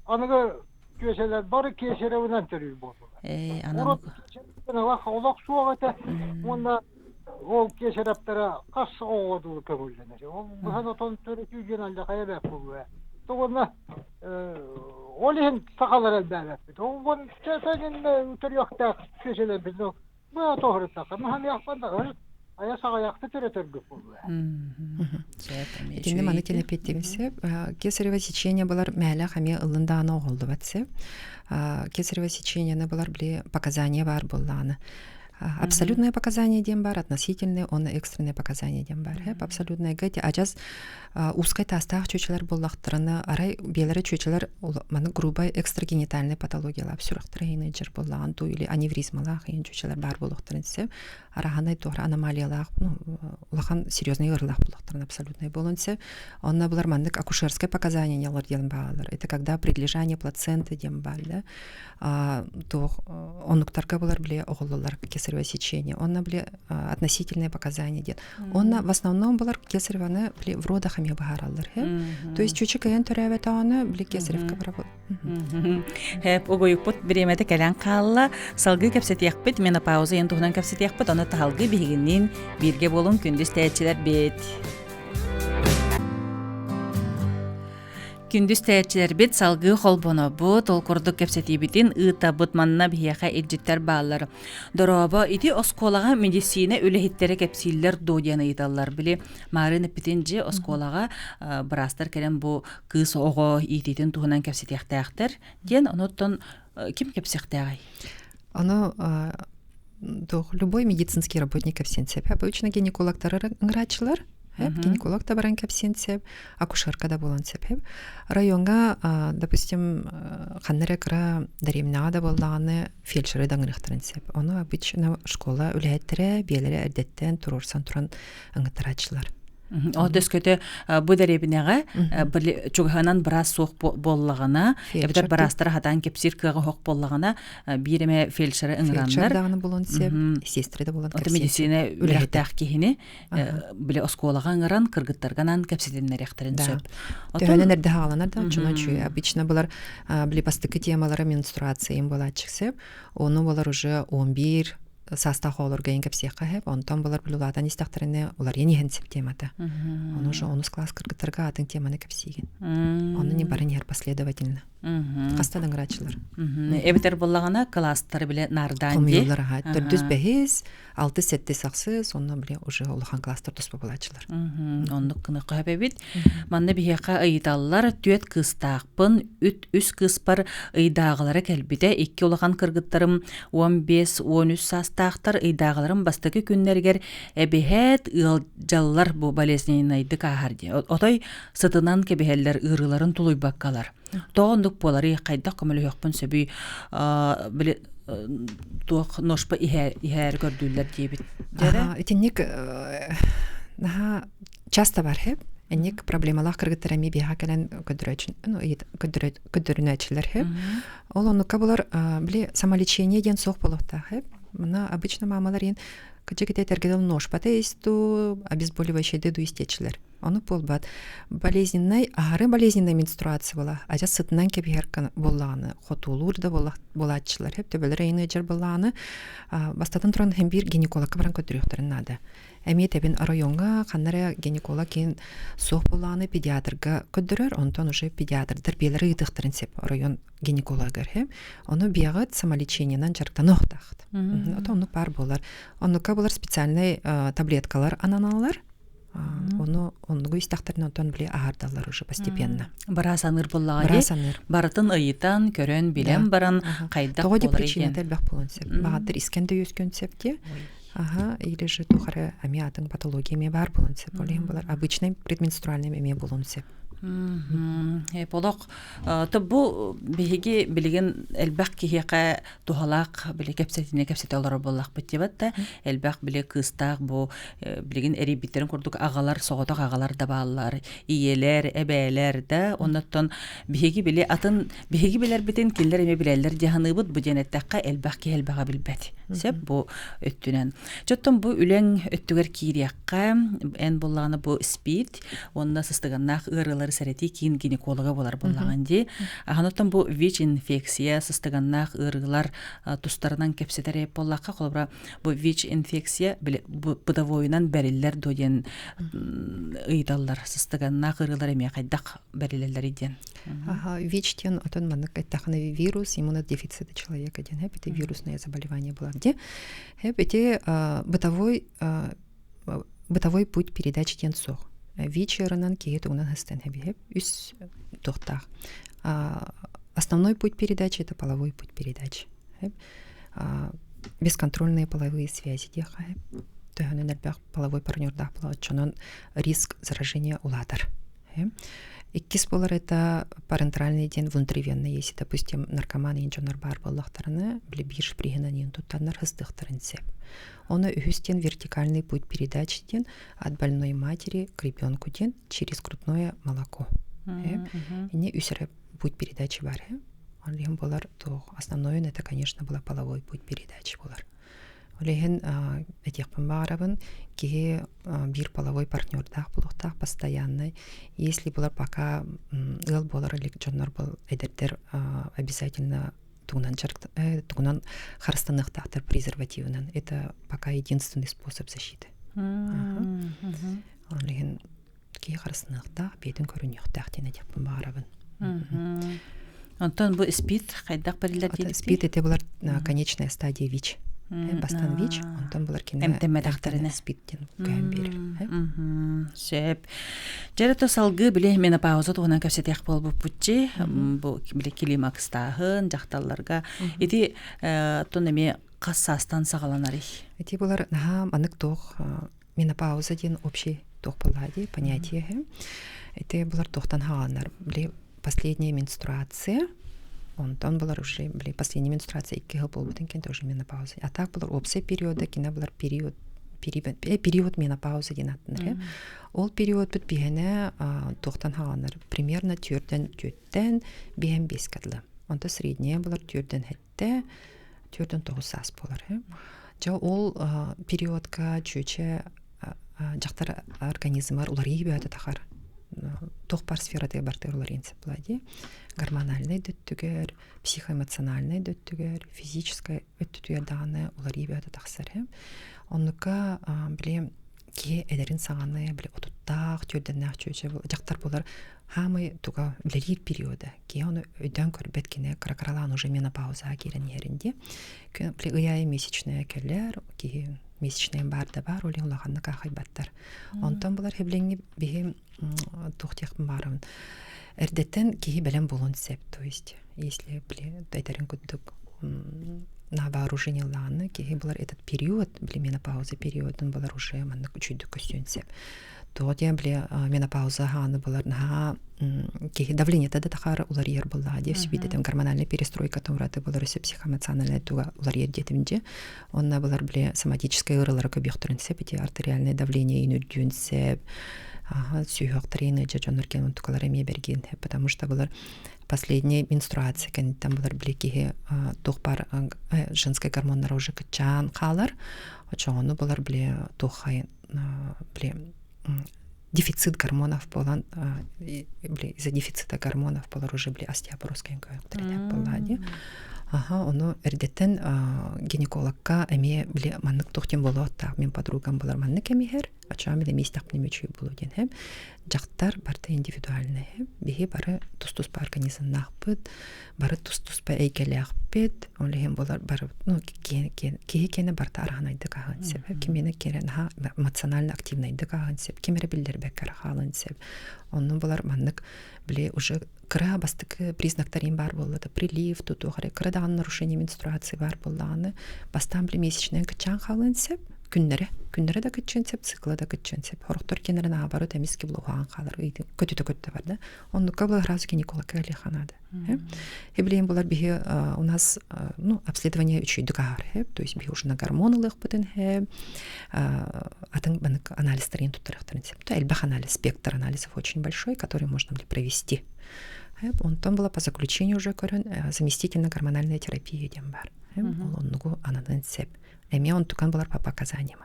Anıga köşeler barı keşerevinen törüyor bozuldu. Anam. Olak soğukta onda o keşeraplara kas oğuduğu kabullenir. O bu hana ton törükü genelde kayabak bu. Doğru. Olihin sakalar elbette. O bu çesenin törüyakta köşeler biz o bu doğru takım. Hani yapmadı. Aya sağa yaktı törütür bu. Şimdi bana kelep ettiğimizse кесарево сечение булар мәлі хаме ылынданы оғылды батсы. Кесарево сечение булар біле показания бар болланы. Абсолютное показание дем бар, относительное, он экстренное показание дем бар. Абсолютное гэти, ажаз узкай тастах чөчелер боллақтырыны, арай белері чөчелер маны грубай экстрагенитальный патологиялар сүрақтырыны жер боллаған ту или аневризмалар хейін чөчелер бар боллақтырынсы. Араханай тоғра аномалиялар, улахан серьезный ырлах боллақтырын абсолютное болынсы. Онна булар мандык акушерское показание нелар дем балар. Это когда прилежание плаценты дем бар, да? Онуктарга булар біле оғылылар кесарево сечение. Онна біле относительные показания ден. Онна в основном булар кесареваны біле в родах аме бағаралар. То есть чөчі кайын түрәвет ағаны біле кесаревка барабыл. Хеп огойықпыт біремеді кәлән қалла. Салғы кәпсет яқпыт, менопауза ен тұғынан кәпсет яқпыт, оны тағалғы бігінен бірге болын күндіз тәйетчілер бет. Күндүз тәйетчилер бит салгы холбоно бу толкурдук кепсетибитин ыта бутманна бияха эджиттер баалар. Дороба ити осколага медицина үлехиттере кепсиллер додяны италлар били. Марын эпитинжи осколага брастар келен бу кыз ого ититин туһунан кепсетияхтаяхтер. Ден оноттон ким кепсехтягай? Оно любой медицинский работник кепсенсеп. Обычно гинекологтар ыңрачылар. Гинеколог та баран кепсенсеп, акушерка да болансеп. Районга, допустим, ханнере кыра даремнага да боллаганы фельдшеры да ыңрыктырынсеп. Оны обычно школа үләйттере, биелере эрдеттен турурсан туран ыңытырачылар. О дөскөтө бу дәребинеге чугаханан брас соқ боллагана, эбитер брастар хатан кепсир кыга хок боллагана биреме фельдшер ыңрандар. Фельдшер даганы болонсеп, сестре да болон кепсир. Медицина үләхтәк кихини биле осколага ыңран кыргыттарганан кепсиденнер яктырынсып. Төһөннәр дә халанар да чуна чуй. Обычно булар биле бастыкы темалары менструация им була чыксып, оны булар уже 11 састах олорга ингепсияка хеп, онтон булар булуладан истахтарыны улар енихен септемата. Он уже онус класс кыргыттарга атын теманы кепсиген. Оны не барын ер последовательно. Хастадан грачылар. Эбитер боллагана класстар биле нардан ди. Комюлларга 405, 6-7 саксыз, онна биле уже улахан класстар тоспа булачылар. Ондук кыны кабебит. Манна бияка ыйдаллар төт кыстакпын, үс кыспар ыйдагылары келбите 2 улахан кыргыттарым 15-13 састактар ыйдагыларым бастыкы күннергер эбехет ылжаллар бу болезненайды кахарди. Отой сытынан кебехеллер ырыларын тулуй баккалар. Тоғындық болары қайдақ көмілі өкпін сөбі білі тоқ ношпа ихәр көрділер дейбіт. Этеннек часто бар хеп, эннек проблемалақ кыргыттарами биха кәлән көддөрүнәчілер хеп. Ол онука болар біле самолечение ден соқ болуқта хеп. Мына обычно мамалар ен кычыкете тергедел ношпа тейсту, обезболивающий деду истечілер. Оны болбат. Ары болезненная менструация была. Ажа сытынан кеберкан болланы. Хотулур да болатчылар. Хеп төбелер айны жер болланы. Бастатын туран hem bir гинекологка баран көтөрүктөрүн нада. Эми тебин районга ханнара гинеколог кен соқ болланы педиатрга көтөрөр. Онтон уже педиатрдыр белери ыдыктырын сеп район гинекологар хеп. Оны биягыт самолечениянан жарктан оқтахт. Оны бар болар. Онука болар специальный таблеткалар ананалар. Онугу истахтарын онтон биле ағардалар уже постепенно. Барасаныр боллағари, барытын ыйытан, көрөн, билен баран, қайдақ болар екен. Тоғыды причина тәлбәқ болынсеп. Бағадыр искенді өскөнсеп те, или же тухары әме атын патологияме бар болынсеп. Олейін болар обычный предменструальный әме болынсеп. Полок табу биһиги билеген элбак кихиқа тухалак биле кепсетине кепсете олар боллак битебатта элбак биле кыстак бу билеген эрибиттерин курдук агалар соготок агалар да баалар иелер эбелер да оннотон биһиги биле атын биһиги билер битен киллер эме билелер жаһаныбыт бу женеттакка элбак ки элбага билбет сеп бу өттүнен жоттон бу үлең өттүгер кириякка эн болланы бу спид онна сыстыганнак ырылар сәрети кийин гинеколога болар боллаган ди. Аханотан бу ВИЧ-инфекция сыстыганнах ыргылар тустарынан кепсетере боллакка колбра бу ВИЧ-инфекция быдавойунан бәрилләр доен ыйдаллар сыстыганнах ыргылар эме кайдак бәрилләр иден. ВИЧ-тен отон маннык айтаханы вирус иммунодефицита человека ден это вирусное заболевание было где это бытовой путь передачи тен сох. ВИЧ-ранан кейт унан хастен хебе үс тохтах. Основной путь передачи это половой путь передачи. Бесконтрольные половые связи деха. Төхөннәр половой партнердах була, чонон риск заражения уладар. Иккис болар это парентеральный ден внутривенный, если, допустим, наркоманы инженер бар боллахтарына, били бирш пригинанин туттаннар хыстыхтарын сеп. Он үстен вертикальный путь передачи ден от больной матери к ребенку ден через грудное молоко. Не үсере путь передачи бар. Он болар то основное это, конечно, было половой путь передачи болар. Олеген этихпен барабын ки бир половой партнердах булуктах постоянно. Если булар пока ыл болар или жоннор бол эдердер обязательно тугунан харстаныктактыр презервативынан. Это пока единственный способ защиты. Олеген ки харстаныктах бетин көрүнүктах тен этихпен барабын. Антон бу спид кайдак берилер дейт. Спид это булар конечная стадия ВИЧ. Бастан ВИЧ, онтон булар кине спидтен көйөн берир. Сеп. Жерето салгы биле менопауза тугунан көпсетек болуп бутчи. Бу биле климакстагын жакталларга. Эти тонеме кассастан сагаланары. Эти булар манык тох менопауза ден общий тох боллади понятие. Эти булар тохтан хаганар. Биле последняя менструация. Онтон булар уже последняя менструация 2 жыл болбутун кен тоже менопауза. А так булар опция периода, кине булар период менопауза ден аттыныр. Ол период бит бихене тохтан хаганыр. Примерно 4-тен 5 катлы. Онта средняя булар 4-тен 9 сас булар. Жа ол периодка чөче жактар организмар улар ебәте тахар. Тох пар сферада бартырлар инцеплади. Гормональный дөттүгер, психоэмоциональный дөттүгер, физическое өттүгер даганы улар ибәте тахсары. Оннука биле ки эдерин саганы биле отуттак түрдөннак чөчө жактар булар хамы туга билер периода. Ки оны өйдөн көрбөт кине кракралан уже менопауза кирен еринде. Биле ыяй месячная келер, ки месячная барда бар, олен лаганны кахайбаттар. Онтон булар хебленги бихи тухтяхпын барын. Эрдеттен кихи белен болон сеп, то есть, если биле дайтерин күддүк на вооружение ланы, кихи булар этот период, биле менопауза периодын булар уже маннык үчүйдүк көстөн сеп. Тодя биле менопауза ханы булар на кихи давление тада тахар улар ер булла, де субидетем гормональная перестройка томраты булар өсө психоэмоциональная туга улар ер детимде. Онна булар биле соматическая ырылары көбүктөрүн сеп, артериальное давление инүдүн сеп. Сүйөктөрүн жоноркен унтукалар эме берген, потому что булар последняя менструация, кен там булар билеки тохпар женская гормондар уже кычан калар, очону булар биле тохай биле дефицит гормонов болан биле из-за дефицита гормонов булар уже биле остеопороз кен көйөктөрүн боллади. Оно эрдеттен гинекологка эме биле маннык тохтен болот та мен подругам булар маннык эмихер, ачам биле мистак немечүй болуден хем. Жактар барта индивидуальный хем. Бихи бары тустус па организмнах бит, бары тустус па эйгелях бит, он лехем булар бары, ну, кене барта арганайды каган сеп. Кимени керен эмоционально активнайды каган сеп. Кемере билдер беккар халын сеп. Онун булар маннык биле уже кыра бастыкы признактарин бар болду, прилив, тутухары, кырадаган нарушение менструации бар болданы, бастан биле месячный кычан халын сеп, күннере да кычан сеп, циклы да кычан сеп. Хороктор кенерин абары темиски булуган калар, көтүтө бар да. Оннука булар сразу гинеколог алиханада. Эблем булар бихи у нас обследование үчүйдүк ар, то есть бихи уже на гормоналык бутын атын банык анализ тарин туттарактарын сеп. То элбах анализ, спектр анализов очень большой, который можно провести. Он там была по заключению уже заместительно-гормональная терапия дем бар. Он нугу ананын сеп. Эме он тукан булар по показаниям.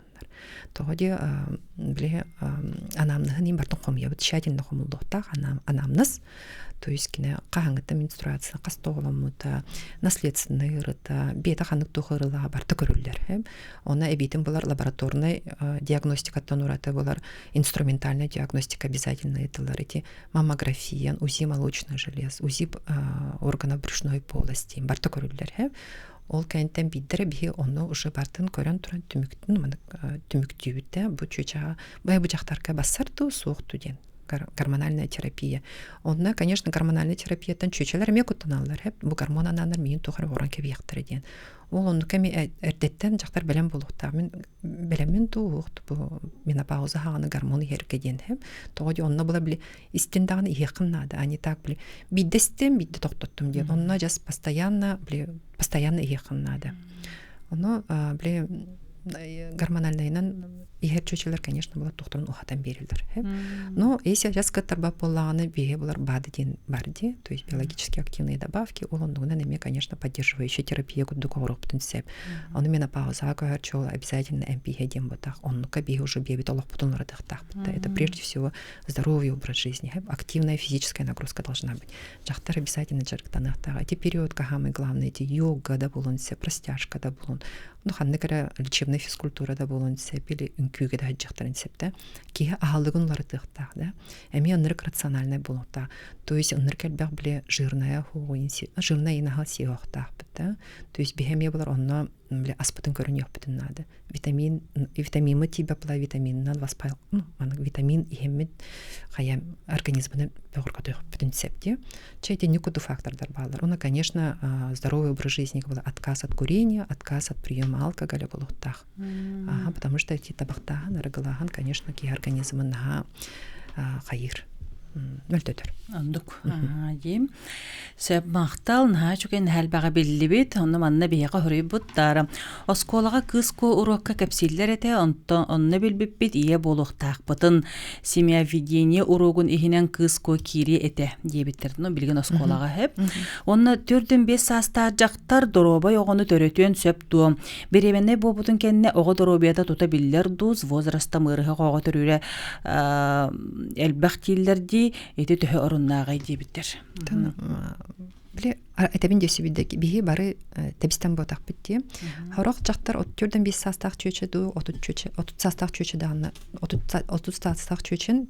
Тоҕоди биле анамныһын им бартын хомьябыт тщательно хомулдуктах анамныс. То есть кине кахаңыта менструация кастоголомута, наследственный рыта, бета ханык тухырыла барты көрүллер. Она эбитин булар лабораторный диагностикаттан ураты булар инструментальная диагностика обязательно эталар эти маммография, УЗИ молочных желез, УЗИ органов брюшной полости, барты көрүллер. Ол кайынтан биддері бихи оны уже бартын көрін тұран түміктүйбітті бұ чөчаға бай бұжақтарға бассарды соқты ден. Гормональная терапия. Онна, конечно, гормональная терапия тан чөчелер ме куттаналар. Бу гормон ананар мейін тухар оран кебияқтыр ден. Ол оны кәме әрдеттен жақтар бәлем болуқта. Мен бәлеммен туғықты бұ менопауза хағаны гормоны ерге ден. Тоғыды онна бұла біле истендағын еқыннады. Ани так біле биддестен бидді тоқтаттым ден. Онна жас постоянно еқыннады. Оны біле гормональныйнан ихер чөчелер, конечно, булар тоқтарын ухатан берилдер. Но если жазкаттар бап боллаганы бие булар бады ден барды, то есть биологически активные добавки, олондугунан эме, конечно, поддерживающая терапия гуддук ороптун сеп. Он менопауза көрчөл обязательно МПХ ден ботах. Оннука бие уже бие битолох бутунлары тахтах. Это прежде всего здоровый образ жизни. Активная физическая нагрузка должна быть. Жактар обязательно жарктанахтага. Эти период самый главный, эти йога да булун сеп, растяжка да булун. Ну, ханныкара лечебная физкультура да булун сеп, или үнкүйге да хаджақтарын септі. Кейі ағалығын лары тұқтақ, да? Әме онырық рациональный болуқта. То есть оныр кәлбәқ біле жирная инаға сиоқтақ бітті. То есть бігеме болар онына біле аспытын көрін еқ бітін нады. Витамимы тибе бұла витаминнан васпайық. Витамин ихеммет қая организмыны бәғырға тұйық бітін септі. Чайте никуду фактордар балар. Она, конечно, здоровый образ жизни был отказ от курения, отказ от приема алкоголя болуқтақ. Потому что эти табақтаған, арыгалаған, конечно, кей организмы наға қайыр. Мөлтөтөр. Ондук. Дим. Сөп мақтал наға чукен хәлбаға белли бит, онны манна бейеға хүрей бұттары. Осколаға кыско урокка кәпсиллер әте, онны білбіп бит ие болуқтақ бұтын. Семья ведение урогын ихінен кыско кири әте, дебіттерді, білген осколаға хеп. Онны 4-5 саста жақтар доробай оғыны төрөтуен сөп ду. Беременне бұл бұтын кәнне оғы доробияда тута білдер дуз, возраста мырығы оғы төрүре әлбәқ тиллерді эти төһө оруннаагай дебиттер. Биле этебин дөсүбүдө биһи бары тебистен ботак битти. Хорок жактар 4-5 састак чөчө ду, 30 састак чөчө дагы 30 састак чөчөн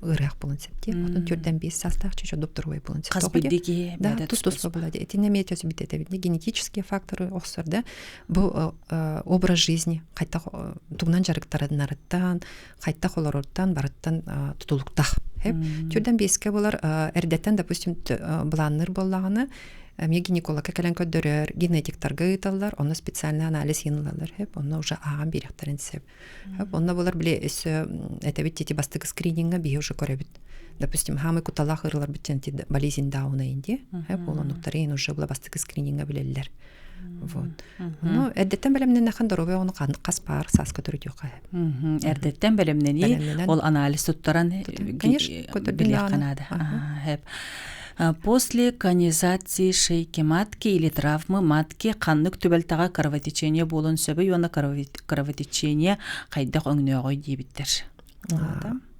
ырак болон септи. 4-5 састак чөчө докторой болон септи. Казбиддиги да, тус болады. Эти не метөсү битете генетические факторы оксорда. Бу образ жизни кайта тугнан жарыктарынан кайта холороттан бараттан тутулуктах. Түрден беске болар әрдеттен, допустим, бұланыр болағаны гинекологқа кәлін көддірер, генетиктарға ұйталар, оны специальный анализ енілалар, оны уже аған беректарын сеп. Оны болар біле әтәбет тети бастығы скрининга бейі уже көребет. Допустим, хамы куталақ ұрылар біттен болезнь дауна инде, оны ұқтарейін уже бұла бастығы скрининга білелер. Ну, әрдеттен бәлемнен нәқан дұрубай оны қаспар, сасқа түрі түйіқа. Әрдеттен бәлемнен ол анализ тұттаран біле қанады. После конизации шейки матки или травмы матки қаннық түбәлтаға кровотечение болын сөбі, оны кровотечение қайдақ өңнеғой дейбіттер.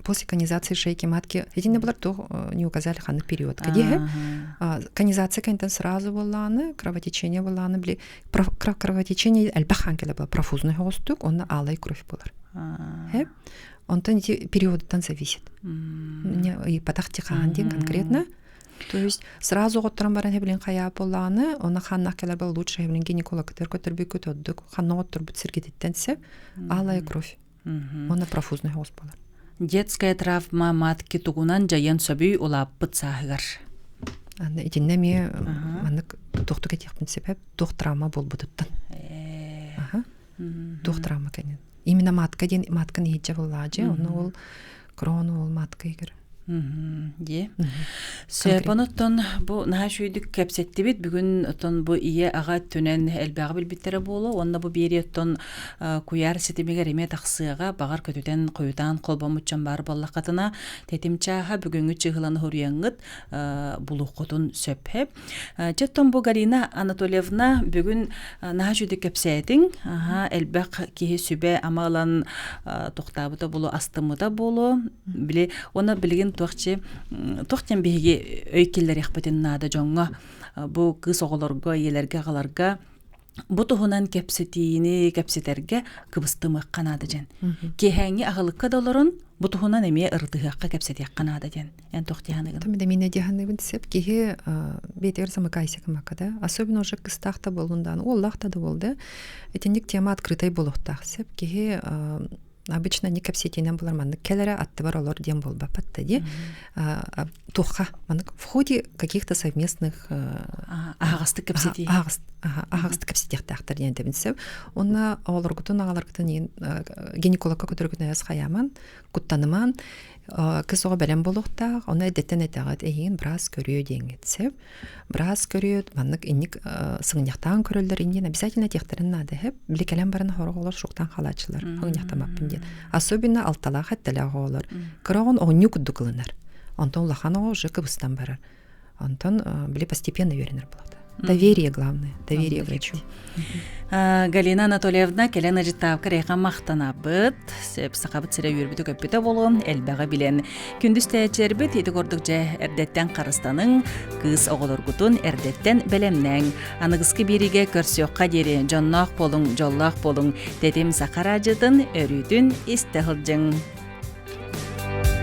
После конизации шейки матки, эти не было, то не указали ханный период. Где конизация, конечно, сразу была, кровотечение было, кровотечение, альбаханкела была, профузный гостук, он на алой кровь была. Он там периоды там зависит. И потахти хандин конкретно. То есть сразу оттрам баран хеблин хая боланы, он ханнах келер был лучше хеблин гинеколог, который бекут отдык, ханна оттор будет сергетиттенсе, алая кровь. Он на профузный гост была. Детская травма матки тугунан жайын сөбүй улаппыт сағығар. Итиннеме тоқтуға текпін себеп, тоқ травма бол бұдыттан. Тоқ травма кәнен. Именно матканы ехетче боллажы, оны ол крону ол матка егер. Е. Сөйпоноттон бу наха шүйдік кәпсетті бит, бүгін оттон бу ие аға түнен әлбәғы білбіттері болу, онна бу бері оттон куяр сетемегер еме тақсыға бағар көтүтен қойутан қолбамутчан бар боллақатына тетимчаға бүгінгі чығыланы хұрияңғыт бұлуқотын сөпхеп. Жеттон бу Галина Анатольевна бүгін наха шүйдік кәпсетің әлбәқ кейі сүбе амалан тоқтабыта болу, астымыда болу, біле, оны білген тоқтен беге өйкелер яқпатын нада жоңға бұ қыз оғыларға, елерге қаларға бұ тұғынан кәпсетерге кыбыстымы қанады жен. Кехәңі ағылыққа доларын бұ тұғынан әме ұрдығаққа кәпсеті қанады жен. Ән тоқтияғанығын. Томеда мен әдияғанығын десеп, кеге бейтер замыка айсекімақада, особенно уже қыстақта болуындан, оллақта да болды, әтендік тема открытай болуқтақ сеп, кеге обычно не кәпсетейнен болар манны келері атты бар олар дем бол бапатта де тухха в ходе каких-то совместных ағасты кәпсетей ағасты кәпсетектақтар ден дебінсеп онна оларгутун ағаларгутун гинекологқа көтіргін әз хаяман куттаныман кыз оға бәлем болуқтақ, оны әдеттен әтәғат әйін біраз көріё дейін етсеп, біраз көріё, маннық инник сыңняқтан көрілдер, инден обязательно тектірін нады хеп, білекелен барын хорық олар шуқтан қалачылар, сыңняқтамаппын ден. Особенно алталақ әттіліғ олар. Кырағын оңны күдді қылынар. Онтон лахан оға уже кыбыстан барар. Онтон біле постепенно веренер болады. Доверие главное, доверие врачу. Галина Анатольевна келен ажыттавка рейхан мақтана бұд, сеп сақабыт сірі өрбіті көппіті болу, әлбәға білен. Күндіз тәйчербіт, еті көрдік жә әрдеттен қарыстаның, қыз оғылыргутун әрдеттен бәлемнәң. Анығызғы беріге көрсіоққа дері жоннақ болың, жоллақ болың, дедім сақар ажыдын, өрүтін істіғылжың.